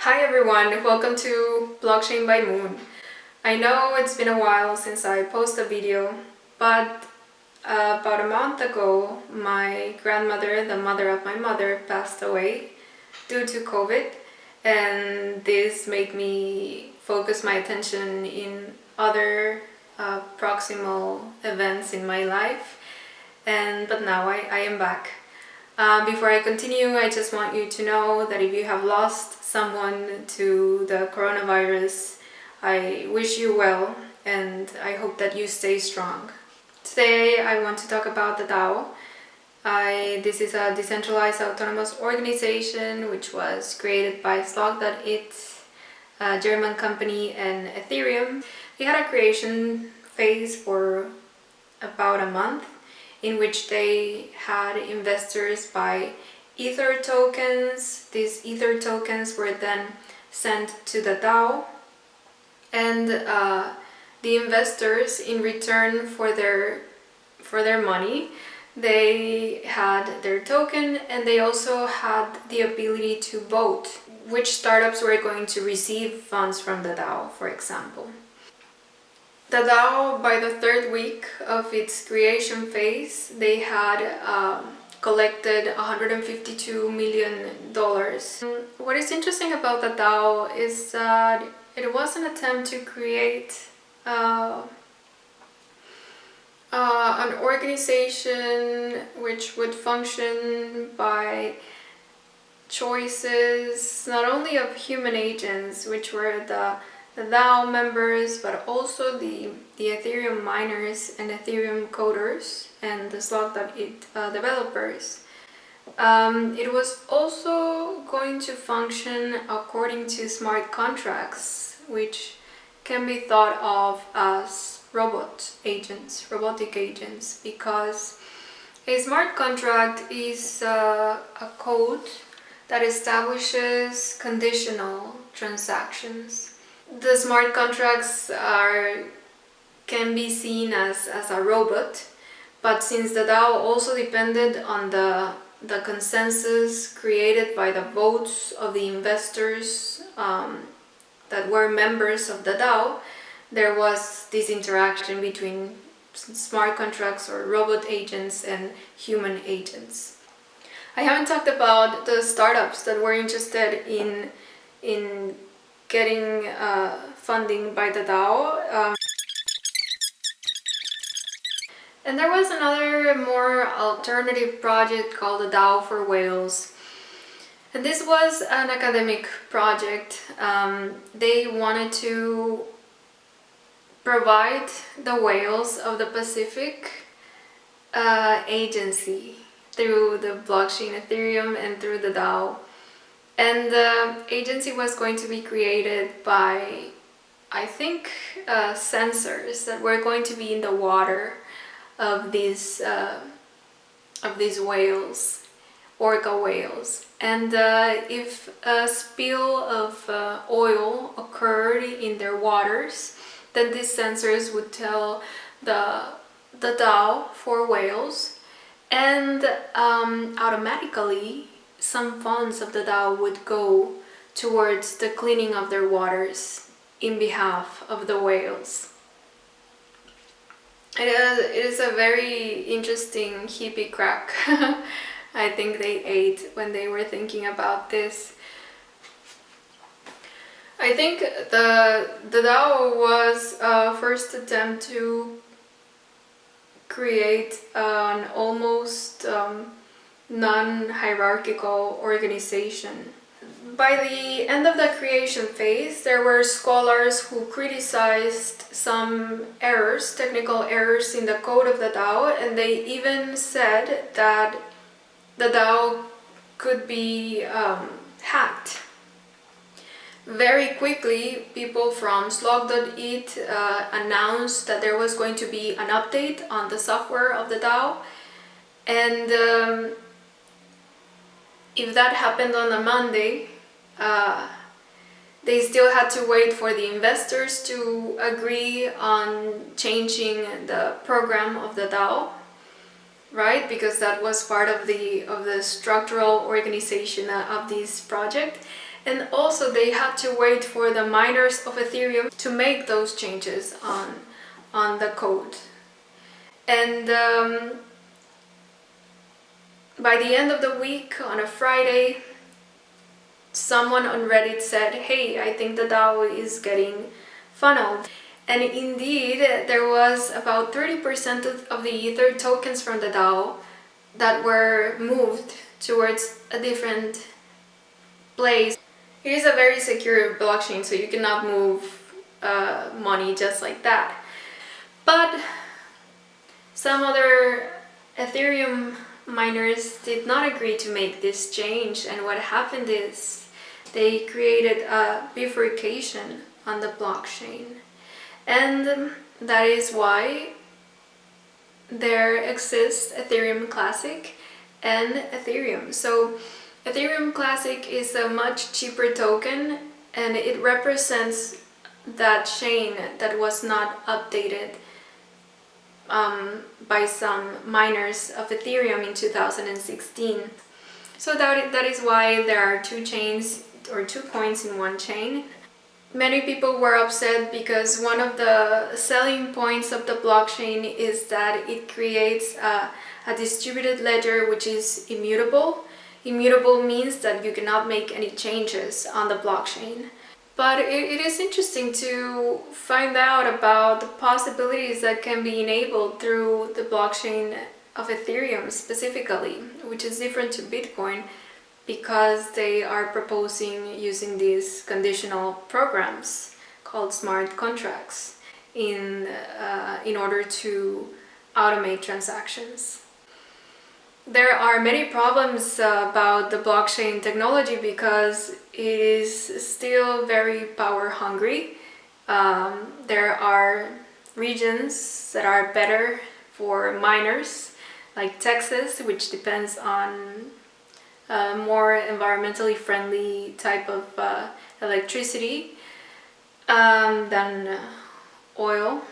Hi everyone, welcome to Blockchain by Moon. I know it's been a while since I posted a video, but about a month ago my grandmother, the mother of my mother, passed away due to COVID, and this made me focus my attention in other proximal events in my life, but now I am back. Before I continue, I just want you to know that if you have lost someone to the coronavirus, I wish you well and I hope that you stay strong. Today I want to talk about the DAO. This is a decentralized autonomous organization which was created by Slog.it, a German company, and Ethereum. They had a creation phase for about a month, in which they had investors buy Ether tokens. These Ether tokens were then sent to the DAO, and the investors, in return for their money, they had their token, and they also had the ability to vote which startups were going to receive funds from the DAO, for example. The DAO, by the third week of its creation phase, they had collected $152 million. What is interesting about the DAO is that it was an attempt to create an organization which would function by choices not only of human agents, which were the DAO members, but also the Ethereum miners and Ethereum coders and the Slog.it developers. It was also going to function according to smart contracts, which can be thought of as robotic agents, because a smart contract is a code that establishes conditional transactions. The smart contracts can be seen as a robot, but since the DAO also depended on the consensus created by the votes of the investors that were members of the DAO, there was this interaction between smart contracts or robot agents and human agents. I haven't talked about the startups that were interested in getting funding by the DAO. And there was another more alternative project called the DAO for Whales. And this was an academic project. They wanted to provide the whales of the Pacific agency through the blockchain Ethereum and through the DAO. And the agency was going to be created by, I think, sensors that were going to be in the water of these whales, orca whales. And if a spill of oil occurred in their waters, then these sensors would tell the DAO for whales, and automatically some funds of the DAO would go towards the cleaning of their waters in behalf of the whales. It is a very interesting hippie crack I think they ate when they were thinking about this. I think the DAO was a first attempt to create an almost non-hierarchical organization. By the end of the creation phase, there were scholars who criticized some errors, technical errors in the code of the DAO, and they even said that the DAO could be hacked. Very quickly, people from Slog.it announced that there was going to be an update on the software of the DAO, and if that happened on a Monday, they still had to wait for the investors to agree on changing the program of the DAO, right? Because that was part of the structural organization of this project. And also they had to wait for the miners of Ethereum to make those changes on the code. And by the end of the week, on a Friday, someone on Reddit said, hey, I think the DAO is getting funneled. And indeed, there was about 30% of the Ether tokens from the DAO that were moved towards a different place. It is a very secure blockchain, so you cannot move money just like that. But some other Ethereum miners did not agree to make this change, and what happened is they created a bifurcation on the blockchain. And that is why there exists Ethereum Classic and Ethereum. So Ethereum Classic is a much cheaper token, and it represents that chain that was not updated by some miners of Ethereum in 2016. So that is why there are two chains or 2 coins in one chain. Many people were upset because one of the selling points of the blockchain is that it creates a distributed ledger which is immutable. Immutable means that you cannot make any changes on the blockchain. But it is interesting to find out about the possibilities that can be enabled through the blockchain of Ethereum specifically, which is different to Bitcoin because they are proposing using these conditional programs called smart contracts in order to automate transactions. There are many problems about the blockchain technology because it is still very power hungry. There are regions that are better for miners, like Texas, which depends on more environmentally friendly type of electricity than oil.